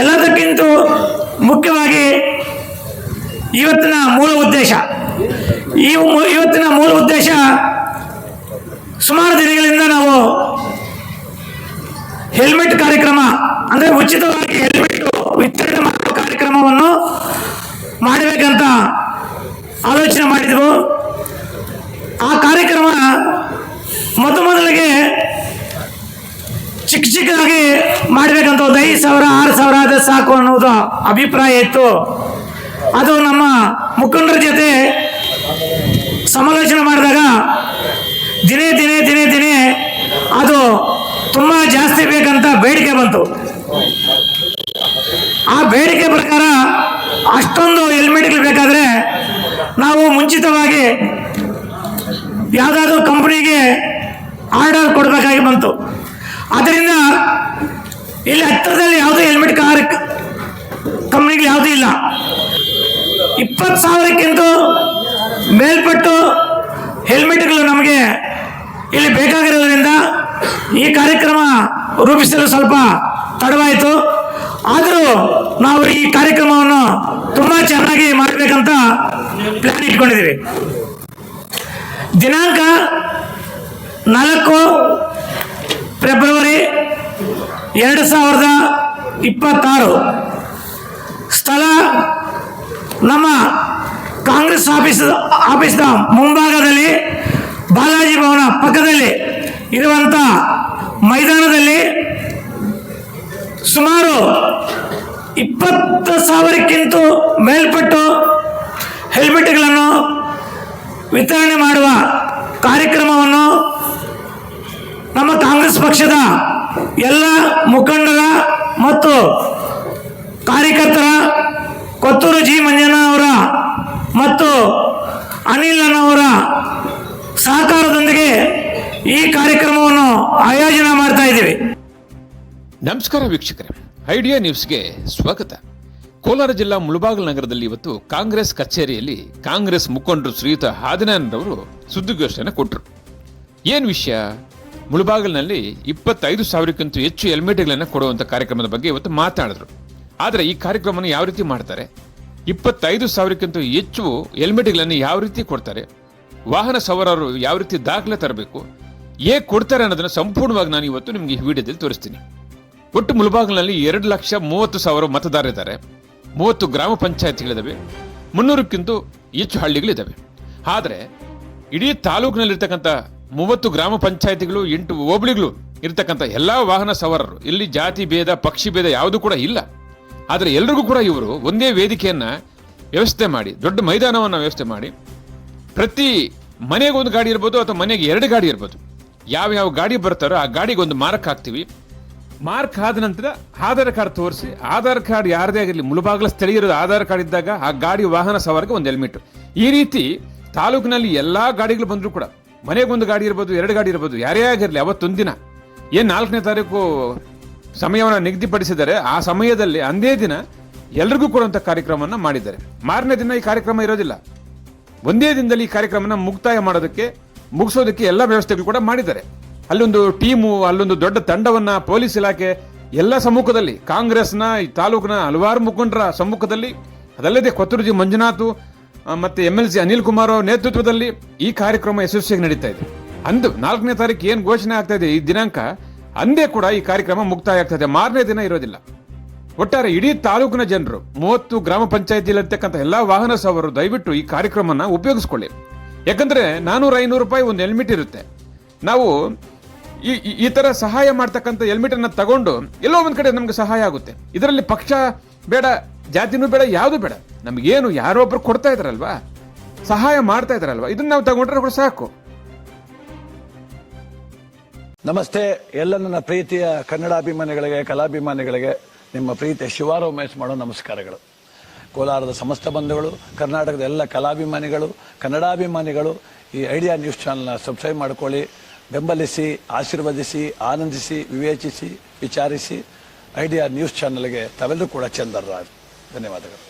ಎಲ್ಲದಕ್ಕಿಂತ ಮುಖ್ಯವಾಗಿ ಇವತ್ತಿನ ಮೂಲ ಉದ್ದೇಶ ಸುಮಾರು ದಿನಗಳಿಂದ ನಾವು ಹೆಲ್ಮೆಟ್ ಕಾರ್ಯಕ್ರಮ ಅಂದರೆ ಉಚಿತವಾಗಿ ಹೆಲ್ಮೆಟ್ ವಿತರಣೆ ಮಾಡುವ ಕಾರ್ಯಕ್ರಮವನ್ನು ಮಾಡಬೇಕಂತ ಆಲೋಚನೆ ಮಾಡಿದೆವು. ಆ ಕಾರ್ಯಕ್ರಮ ಮೊದಲಿಗೆ ಚಿಕ್ಕದಾಗಿ ಮಾಡಬೇಕಂತ ಒಂದು 5,000 6,000 ಆದ್ರೆ ಸಾಕು ಅನ್ನೋದು ಅಭಿಪ್ರಾಯ ಇತ್ತು. ಅದು ನಮ್ಮ ಮುಖಂಡರ ಜೊತೆ ಸಮಾಲೋಚನೆ ಮಾಡಿದಾಗ ದಿನೇ ಅದು ತುಂಬ ಜಾಸ್ತಿ ಬೇಕಂತ ಬೇಡಿಕೆ ಬಂತು. ಆ ಬೇಡಿಕೆ ಪ್ರಕಾರ ಅಷ್ಟೊಂದು ಹೆಲ್ಮೆಟ್ಗಳು ಬೇಕಾದರೆ ನಾವು ಮುಂಚಿತವಾಗಿ ಯಾವುದಾದ್ರೂ ಕಂಪ್ನಿಗೆ ಆರ್ಡರ್ ಕೊಡಬೇಕಾಗಿ ಬಂತು. ಆದ್ದರಿಂದ ಇಲ್ಲಿ ಹತ್ತಿರದಲ್ಲಿ ಯಾವುದೇ ಹೆಲ್ಮೆಟ್ ಕಂಪ್ನಿಗಳು ಯಾವುದೂ ಇಲ್ಲ. 20,000ಕ್ಕಿಂತ ಮೇಲ್ಪಟ್ಟು ಹೆಲ್ಮೆಟ್ಗಳು ನಮಗೆ ಇಲ್ಲಿ ಬೇಕಾಗಿರೋದ್ರಿಂದ ಈ ಕಾರ್ಯಕ್ರಮ ರೂಪಿಸಲು ಸ್ವಲ್ಪ ತಡವಾಯಿತು. ಆದರೂ ನಾವು ಈ ಕಾರ್ಯಕ್ರಮವನ್ನು ತುಂಬ ಚೆನ್ನಾಗಿ ಮಾಡಬೇಕಂತ ಪ್ಲಾನ್ ಇಟ್ಕೊಂಡಿದ್ದೀವಿ. ದಿನಾಂಕ 4 ಫೆಬ್ರವರಿ 2026. ಸ್ಥಳ ನಮ್ಮ ಕಾಂಗ್ರೆಸ್ ಆಫೀಸ್ನ ಮುಂಭಾಗದಲ್ಲಿ ಬಾಲಾಜಿ ಭವನ ಪಕ್ಕದಲ್ಲಿ ಇರುವಂಥ ಮೈದಾನದಲ್ಲಿ ಸುಮಾರು 20,000ಕ್ಕಿಂತ ಮೇಲ್ಪಟ್ಟು ಹೆಲ್ಮೆಟ್ಗಳನ್ನು ವಿತರಣೆ ಮಾಡುವ ಕಾರ್ಯಕ್ರಮವನ್ನು ನಮ್ಮ ಕಾಂಗ್ರೆಸ್ ಪಕ್ಷದ ಎಲ್ಲ ಮುಖಂಡರ ಮತ್ತು ಕಾರ್ಯಕರ್ತರ, ಕೊತ್ತೂರು ಜಿ ಮಂಜಣ್ಣವರ ಮತ್ತು ಅನಿಲನವರ ಸಹಕಾರದೊಂದಿಗೆ ಈ ಕಾರ್ಯಕ್ರಮವನ್ನು ಆಯೋಜನೆ ಮಾಡ್ತಾ ಇದ್ದೀವಿ. ನಮಸ್ಕಾರ ವೀಕ್ಷಕರೇ, ಐಡಿಯಾ ನ್ಯೂಸ್ಗೆ ಸ್ವಾಗತ. ಕೋಲಾರ ಜಿಲ್ಲಾ ಮುಳಬಾಗಿಲು ನಗರದಲ್ಲಿ ಇವತ್ತು ಕಾಂಗ್ರೆಸ್ ಕಚೇರಿಯಲ್ಲಿ ಕಾಂಗ್ರೆಸ್ ಮುಖಂಡರು ಶ್ರೀಯುತ ಆದಿನಾರಾಯಣರವರು ಸುದ್ದಿಗೋಷ್ಠಿಯನ್ನು ಕೊಟ್ಟರು. ಏನು ವಿಷಯ? ಮುಳಬಾಗಿಲಿನಲ್ಲಿ 25,000ಕ್ಕಿಂತ ಹೆಚ್ಚು ಹೆಲ್ಮೆಟ್ಗಳನ್ನು ಕೊಡುವಂಥ ಕಾರ್ಯಕ್ರಮದ ಬಗ್ಗೆ ಇವತ್ತು ಮಾತನಾಡಿದ್ರು. ಆದರೆ ಈ ಕಾರ್ಯಕ್ರಮವನ್ನು ಯಾವ ರೀತಿ ಮಾಡ್ತಾರೆ, 25,000ಕ್ಕಿಂತ ಹೆಚ್ಚು ಹೆಲ್ಮೆಟ್ಗಳನ್ನು ಯಾವ ರೀತಿ ಕೊಡ್ತಾರೆ, ವಾಹನ ಸವಾರರು ಯಾವ ರೀತಿ ದಾಖಲೆ ತರಬೇಕು, ಹೇಗೆ ಕೊಡ್ತಾರೆ ಅನ್ನೋದನ್ನು ಸಂಪೂರ್ಣವಾಗಿ ನಾನು ಇವತ್ತು ನಿಮಗೆ ಈ ವಿಡಿಯೋದಲ್ಲಿ ತೋರಿಸ್ತೀನಿ. ಒಟ್ಟು ಮುಳಬಾಗಿಲಿನಲ್ಲಿ 2,30,000 ಮತದಾರರಿದ್ದಾರೆ. 30 ಗ್ರಾಮ ಪಂಚಾಯತ್ಗಳಿದ್ದಾವೆ, 300ಕ್ಕಿಂತ ಹೆಚ್ಚು ಹಳ್ಳಿಗಳಿದ್ದಾವೆ. ಆದರೆ ಇಡೀ ತಾಲೂಕಿನಲ್ಲಿರ್ತಕ್ಕಂಥ 30 ಗ್ರಾಮ ಪಂಚಾಯತಿಗಳು, 8 ಹೋಬಳಿಗಳು ಇರ್ತಕ್ಕಂಥ ಎಲ್ಲ ವಾಹನ ಸವಾರರು, ಇಲ್ಲಿ ಜಾತಿ ಭೇದ ಪಕ್ಷಿ ಭೇದ ಯಾವುದೂ ಕೂಡ ಇಲ್ಲ. ಆದರೆ ಎಲ್ರಿಗೂ ಕೂಡ ಇವರು ಒಂದೇ ವೇದಿಕೆಯನ್ನು ವ್ಯವಸ್ಥೆ ಮಾಡಿ, ದೊಡ್ಡ ಮೈದಾನವನ್ನು ವ್ಯವಸ್ಥೆ ಮಾಡಿ, ಪ್ರತಿ ಮನೆಗೆ ಒಂದು ಗಾಡಿ ಇರ್ಬೋದು ಅಥವಾ ಮನೆಗೆ 2 ಗಾಡಿ ಇರ್ಬೋದು, ಯಾವ ಗಾಡಿ ಬರ್ತಾರೋ ಆ ಗಾಡಿಗೆ ಒಂದು ಮಾರ್ಕ್ ಹಾಕ್ತೀವಿ. ಮಾರ್ಕ್ ಆದ ನಂತರ ಆಧಾರ್ ಕಾರ್ಡ್ ತೋರಿಸಿ, ಆಧಾರ್ ಕಾರ್ಡ್ ಯಾರದೇ ಆಗಿರಲಿ, ಮುಳಬಾಗಿಲ ಸ್ಥಳೀಯರ ಆಧಾರ್ ಕಾರ್ಡ್ ಇದ್ದಾಗ ಆ ಗಾಡಿ ವಾಹನ ಸವಾರಿಗೆ ಒಂದು ಹೆಲ್ಮೆಟ್. ಈ ರೀತಿ ತಾಲೂಕಿನಲ್ಲಿ ಎಲ್ಲ ಗಾಡಿಗಳು ಬಂದರೂ ಕೂಡ ಮನೆಗೊಂದು ಗಾಡಿ ಇರ್ಬೋದು, 2 ಗಾಡಿ ಇರ್ಬೋದು, ಯಾರೇ ಆಗಿರಲಿ, ಅವತ್ತೊಂದಿನ ಏನು 4ನೇ ತಾರೀಕು ಸಮಯವನ್ನು ನಿಗದಿಪಡಿಸಿದ್ದಾರೆ, ಆ ಸಮಯದಲ್ಲಿ ಅಂದೇ ದಿನ ಎಲ್ರಿಗೂ ಕೊಡುವಂಥ ಕಾರ್ಯಕ್ರಮವನ್ನು ಮಾಡಿದ್ದಾರೆ. ಮಾರನೇ ದಿನ ಈ ಕಾರ್ಯಕ್ರಮ ಇರೋದಿಲ್ಲ. ಒಂದೇ ದಿನದಲ್ಲಿ ಈ ಕಾರ್ಯಕ್ರಮನ ಮುಗಿಸೋದಕ್ಕೆ ಎಲ್ಲ ವ್ಯವಸ್ಥೆಗಳು ಕೂಡ ಮಾಡಿದ್ದಾರೆ. ಅಲ್ಲೊಂದು ಟೀಮು, ಅಲ್ಲೊಂದು ದೊಡ್ಡ ತಂಡವನ್ನು ಪೊಲೀಸ್ ಇಲಾಖೆ ಎಲ್ಲ ಸಮ್ಮುಖದಲ್ಲಿ, ಕಾಂಗ್ರೆಸ್ನ ಈ ತಾಲೂಕಿನ ಹಲವಾರು ಮುಖಂಡರ ಸಮ್ಮುಖದಲ್ಲಿ, ಅದಲ್ಲದೆ ಕೊತ್ತೂರು ಜಿ ಮಂಜುನಾಥ್ ಮತ್ತು MLC ಅನಿಲ್ ಕುಮಾರ್ ನೇತೃತ್ವದಲ್ಲಿ ಈ ಕಾರ್ಯಕ್ರಮ ಯಶಸ್ವಿಯಾಗಿ ನಡೀತಾ ಇದೆ. ಅಂದು 4ನೇ ತಾರೀಕು ಏನು ಘೋಷಣೆ ಆಗ್ತಾ ಇದೆ ಈ ದಿನಾಂಕ, ಅಂದೇ ಕೂಡ ಈ ಕಾರ್ಯಕ್ರಮ ಮುಕ್ತಾಯ ಆಗ್ತಾ ಇದೆ. ಮಾರನೇ ದಿನ ಇರೋದಿಲ್ಲ. ಒಟ್ಟಾರೆ ಇಡೀ ತಾಲೂಕಿನ ಜನರು, 30 ಗ್ರಾಮ ಪಂಚಾಯತಿಯಲ್ಲಿರ್ತಕ್ಕಂಥ ಎಲ್ಲ ವಾಹನ ಸವಾರರು ದಯವಿಟ್ಟು ಈ ಕಾರ್ಯಕ್ರಮನ ಉಪಯೋಗಿಸ್ಕೊಳ್ಳಿ. ಯಾಕಂದ್ರೆ 400-500 ರೂಪಾಯಿ ಒಂದು ಹೆಲ್ಮೆಟ್ ಇರುತ್ತೆ. ನಾವು ಈ ತರ ಸಹಾಯ ಮಾಡ್ತಕ್ಕಂಥ ಹೆಲ್ಮೆಟ್ ಅನ್ನ ತಗೊಂಡು ಎಲ್ಲೋ ಒಂದ್ ಕಡೆ ನಮ್ಗೆ ಸಹಾಯ ಆಗುತ್ತೆ. ಇದರಲ್ಲಿ ಪಕ್ಷ ಬೇಡ, ಜಾತಿನೂ ಬೇಡ, ಯಾವುದು ಬೇಡ. ನಮಗೇನು ಯಾರೋ ಒಬ್ರು ಕೊಡ್ತಾ ಇದಾರಲ್ವಾ, ಸಹಾಯ ಮಾಡ್ತಾ ಇದಾರಲ್ವಾ, ಇದನ್ನ ನಾವು ತಗೊಂಡ್ರೆ ಸಾಕು. ನಮಸ್ತೆ ಎಲ್ಲ ನನ್ನ ಪ್ರೀತಿಯ ಕನ್ನಡಾಭಿಮಾನಿಗಳಿಗೆ, ಕಲಾಭಿಮಾನಿಗಳಿಗೆ ನಿಮ್ಮ ಪ್ರೀತಿಯ ಶಿವಾರಾವ್ ಉಮೇಶ್ ಮಾಡೋ ನಮಸ್ಕಾರಗಳು. ಕೋಲಾರದ ಸಮಸ್ತ ಬಂಧುಗಳು, ಕರ್ನಾಟಕದ ಎಲ್ಲ ಕಲಾಭಿಮಾನಿಗಳು, ಕನ್ನಡಾಭಿಮಾನಿಗಳು ಈ ಐಡಿಯಾ ನ್ಯೂಸ್ ಚಾನಲ್ನ ಸಬ್ಸ್ಕ್ರೈಬ್ ಮಾಡ್ಕೊಳ್ಳಿ, ಬೆಂಬಲಿಸಿ, ಆಶೀರ್ವದಿಸಿ, ಆನಂದಿಸಿ, ವಿವೇಚಿಸಿ, ವಿಚಾರಿಸಿ. ಐಡಿಯಾ ನ್ಯೂಸ್ ಚಾನಲ್ಗೆ ತಾವೆಲ್ಲರೂ ಕೂಡ ಚಂದರ್ರಾಜ್. ಧನ್ಯವಾದಗಳು.